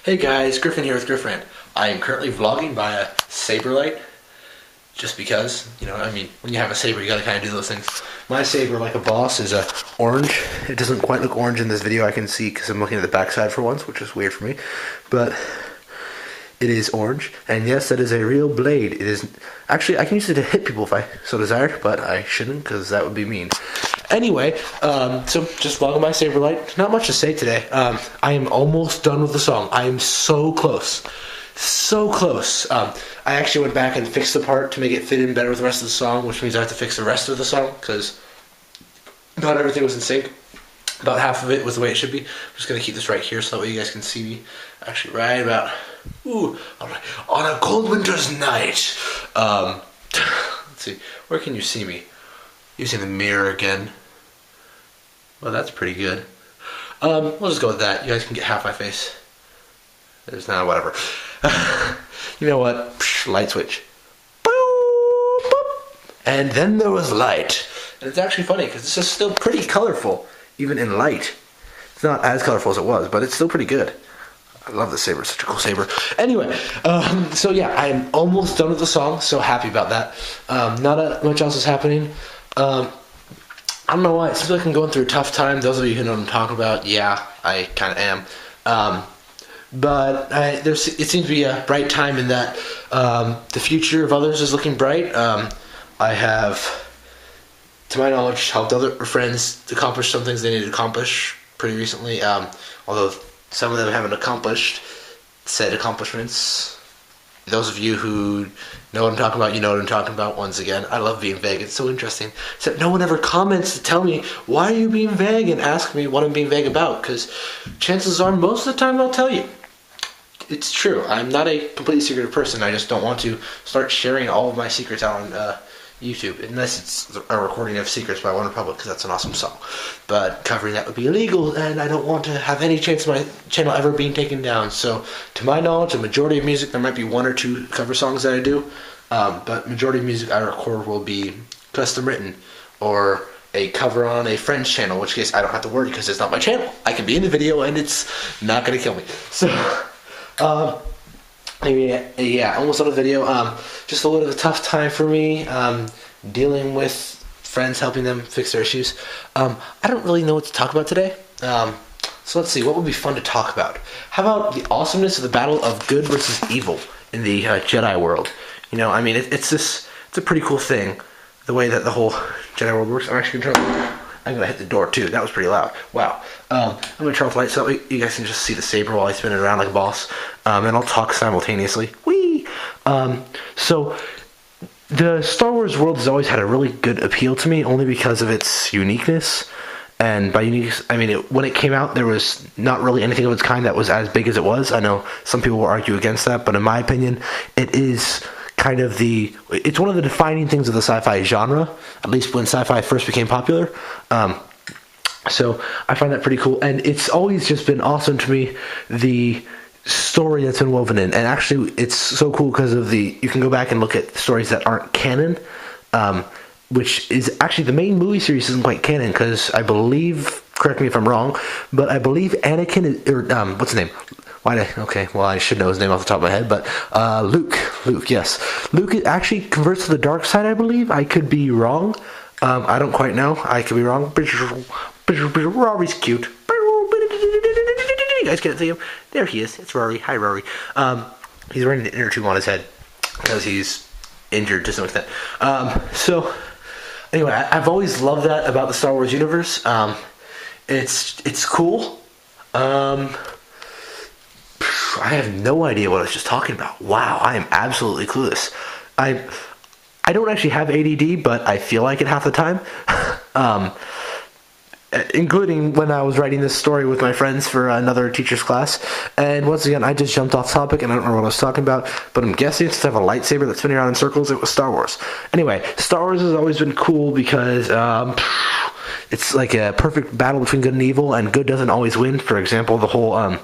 Hey guys, Griffin here with GriffRant. I am currently vlogging by a saber light, just because, when you have a saber you gotta kind of do those things. My saber, like a boss, is orange. It doesn't quite look orange in this video, I can see, because I'm looking at the backside for once, which is weird for me. But it is orange, and yes, that is a real blade. It is, actually, I can use it to hit people if I so desired, but I shouldn't, because that would be mean. Anyway, so just vlogging my saber light. Not much to say today. I am almost done with the song. I am so close. So close. I actually went back and fixed the part to make it fit in better with the rest of the song, which means I have to fix the rest of the song, because not everything was in sync. About half of it was the way it should be. I'm just going to keep this right here so that way you guys can see me actually right about, on a cold winter's night. Let's see, where can you see me? Using the mirror again. Well, that's pretty good. We'll just go with that. You guys can get half my face. There's not, whatever. You know what? Light switch. And then there was light. And it's actually funny because this is still pretty colorful, even in light. It's not as colorful as it was, but it's still pretty good. I love this saber. It's such a cool saber. Anyway, so yeah, I am almost done with the song. So happy about that. Not much else is happening. I don't know why. It seems like I'm going through a tough time. Those of you who know what I'm talking about, yeah, I kind of am. But it seems to be a bright time in that the future of others is looking bright. I have, to my knowledge, helped other friends accomplish some things they needed to accomplish pretty recently. Although some of them haven't accomplished said accomplishments. Those of you who know what I'm talking about, you know what I'm talking about. Once again, I love being vague. It's so interesting. Except no one ever comments to tell me, why are you being vague, and ask me what I'm being vague about, because chances are most of the time I'll tell you. It's true. I'm not a completely secretive person. I just don't want to start sharing all of my secrets out on YouTube, unless it's a recording of Secrets by One Republic, because that's an awesome song. But covering that would be illegal, and I don't want to have any chance of my channel ever being taken down. So, to my knowledge, the majority of music, there might be one or two cover songs that I do, but majority of music I record will be custom written, or a cover on a friend's channel, in which case I don't have to worry because it's not my channel. I can be in the video and it's not going to kill me. So, yeah, almost on the video. Just a little bit of a tough time for me, dealing with friends, helping them fix their issues. I don't really know what to talk about today. So let's see, what would be fun to talk about? How about the awesomeness of the battle of good versus evil in the Jedi world? It's a pretty cool thing, the way that the whole Jedi world works. I'm gonna hit the door too. That was pretty loud. Wow. I'm gonna turn off the light so you guys can just see the saber while I spin it around like a boss. And I'll talk simultaneously. Whee! So the Star Wars world has always had a really good appeal to me, only because of its uniqueness. And by uniqueness, I mean when it came out, there was not really anything of its kind that was as big as it was. I know some people will argue against that, but in my opinion, it is kind of it's one of the defining things of the sci-fi genre, at least when sci-fi first became popular. So I find that pretty cool, and it's always just been awesome to me, the story that's been woven in. And actually it's so cool because of you can go back and look at stories that aren't canon, which is actually the main movie series isn't quite canon, because I believe, correct me if I'm wrong, but I believe Anakin what's his name? I should know his name off the top of my head, but Luke, yes. Luke actually converts to the dark side, I believe. I could be wrong. I don't quite know. I could be wrong. Rory's cute. You guys can't see him? There he is. It's Rory. Hi, Rory. He's wearing an inner tube on his head because he's injured to some extent. So, anyway, I've always loved that about the Star Wars universe. It's cool. I have no idea what I was just talking about. Wow, I am absolutely clueless. I don't actually have ADD, but I feel like it half the time. Including when I was writing this story with my friends for another teacher's class. And once again, I just jumped off topic and I don't remember what I was talking about, but I'm guessing since I have a lightsaber that's spinning around in circles, it was Star Wars. Anyway, Star Wars has always been cool because it's like a perfect battle between good and evil, and good doesn't always win. For example, the whole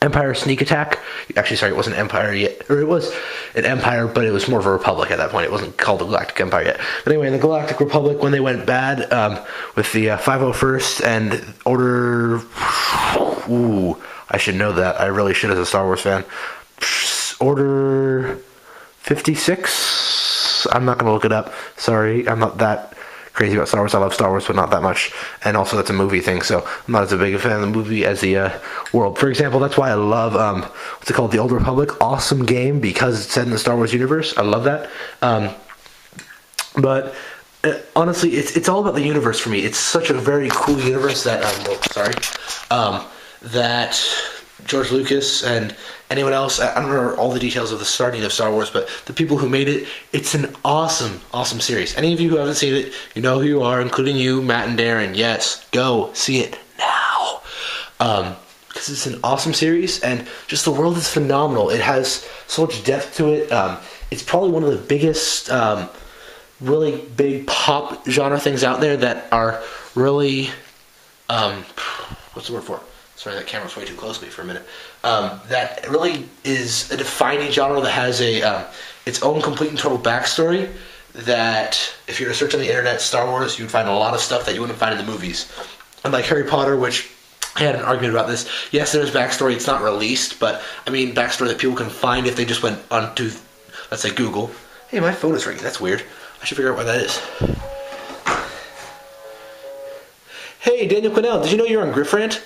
Empire sneak attack. Actually, sorry, it wasn't Empire yet. Or it was an Empire, but it was more of a Republic at that point. It wasn't called the Galactic Empire yet. But anyway, in the Galactic Republic, when they went bad with the 501st and Order... I should know that. I really should as a Star Wars fan. Order 56? I'm not going to look it up. Sorry, I'm not that crazy about Star Wars. I love Star Wars, but not that much. And also, that's a movie thing, so I'm not as big a fan of the movie as the world. For example, that's why I love, what's it called? The Old Republic. Awesome game because it's set in the Star Wars universe. I love that. But honestly, it's all about the universe for me. It's such a very cool universe that, that George Lucas and anyone else, I don't remember all the details of the starting of Star Wars, but the people who made it, it's an awesome, awesome series. Any of you who haven't seen it, you know who you are, including you, Matt and Darren. Yes, go see it now. Because it's an awesome series, and just the world is phenomenal. It has so much depth to it. It's probably one of the biggest, really big pop genre things out there that are really, what's the word for it? Sorry, that camera's way too close to me for a minute. That really is a defining genre that has its own complete and total backstory. That if you were to search on the internet, Star Wars, you'd find a lot of stuff that you wouldn't find in the movies. Unlike Harry Potter, which I had an argument about this. Yes, there's backstory. It's not released, but I mean backstory that people can find if they just went onto, let's say, Google. Hey, my phone is ringing. That's weird. I should figure out why that is. Hey, Daniel Quinnell, did you know you're on GriffRant?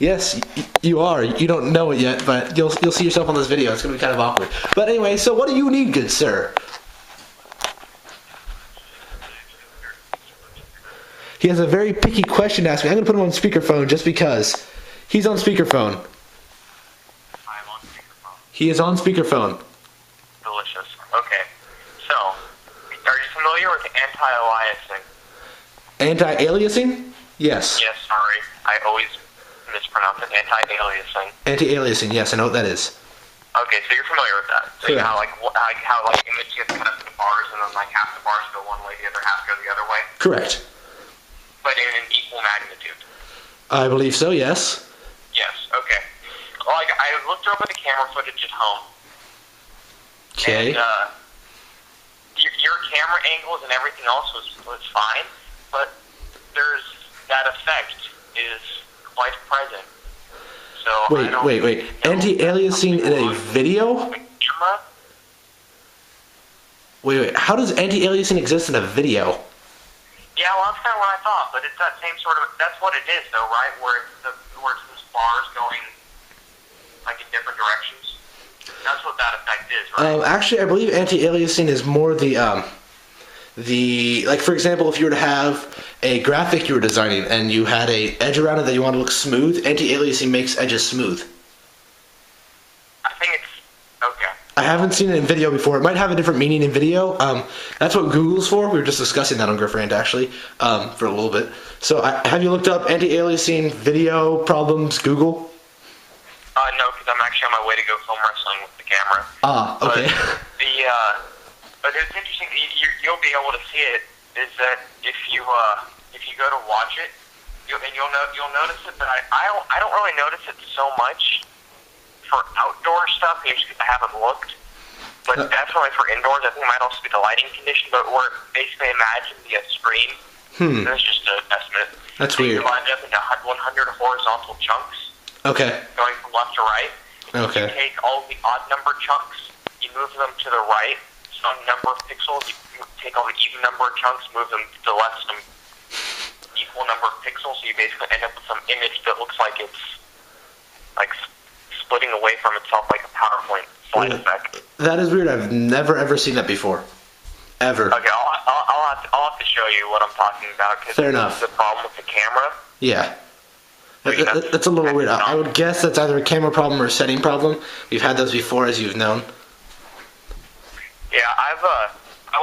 Yes, you are. You don't know it yet, but you'll see yourself on this video. It's going to be kind of awkward. But anyway, so what do you need, good sir? He has a very picky question to ask me. I'm going to put him on speakerphone just because. He's on speakerphone. I'm on speakerphone. He is on speakerphone. Delicious. Okay. So, are you familiar with anti-aliasing? Anti-aliasing? Yes. Yes, sorry. I always mispronounce it. Anti-aliasing. Anti-aliasing, yes, I know what that is. Okay, so you're familiar with that. So you know how how image gets cut up into bars and then half the bars go one way, the other half go the other way? Correct. But in an equal magnitude. I believe so, yes. Yes, okay. Well, I looked over the camera footage at home. Okay. And your camera angles and everything else was fine, but there's that effect is quite present. So Wait. Anti-aliasing in a video? Wait. How does anti-aliasing exist in a video? Yeah, well, that's kind of what I thought, but it's that same sort of. That's what it is, though, right? Where it's the bars going in different directions. That's what that effect is, right? Actually, I believe anti-aliasing is more the for example, if you were to have a graphic you were designing and you had a edge around it that you want to look smooth, anti-aliasing makes edges smooth. I think it's okay. I haven't seen it in video before. It might have a different meaning in video. That's what Google's for. We were just discussing that on GriffRant actually for a little bit. So have you looked up anti-aliasing video problems Google? No, because I'm actually on my way to go film wrestling with the camera. Okay. But it's interesting. You'll be able to see it. Is that if you go to watch it, you'll notice it. But I don't really notice it so much for outdoor stuff. I haven't looked. But definitely for indoors, I think it might also be the lighting condition. But where basically imagine the screen. That's just an estimate. That's weird. You line up into 100 horizontal chunks. Okay. Going from left to right. Okay. You take all the odd number chunks, you move them to the right, some number of pixels. You take all the even number of chunks, move them to the left, some equal number of pixels. So you basically end up with some image that looks like it's splitting away from itself like a PowerPoint slide effect. That is weird. I've never ever seen that before. Ever. Okay, I'll have to show you what I'm talking about. Fair enough. The problem with the camera. Yeah. That's a little weird. I would guess that's either a camera problem or a setting problem. We've had those before, as you've known. Yeah, I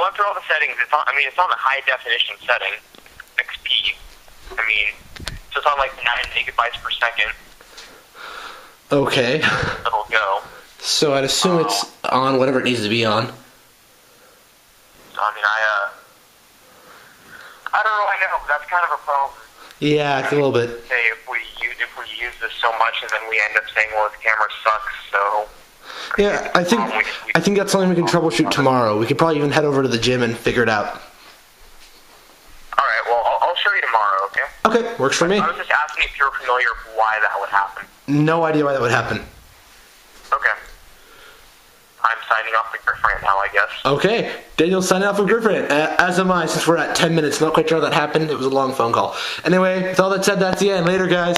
went through all the settings. It's on the high definition setting, XP. So it's on 9 megabytes per second. Okay. It'll go. So I'd assume it's on whatever it needs to be on. I don't really know. That's kind of a problem. Yeah, a little bit. Say if we use this so much, and then we end up saying, "Well, the camera sucks." So. Yeah, I think that's something we can troubleshoot tomorrow. We could probably even head over to the gym and figure it out. All right. Well, I'll show you tomorrow. Okay. Okay, works for me. I was just asking asked me if you were familiar with why that would happen. No idea why that would happen. Okay. I'm signing off the GriffRant now, I guess. Okay, Daniel's signing off for GriffRant, as am I, since we're at 10 minutes. Not quite sure how that happened. It was a long phone call. Anyway, with all that said, that's the end. Later, guys.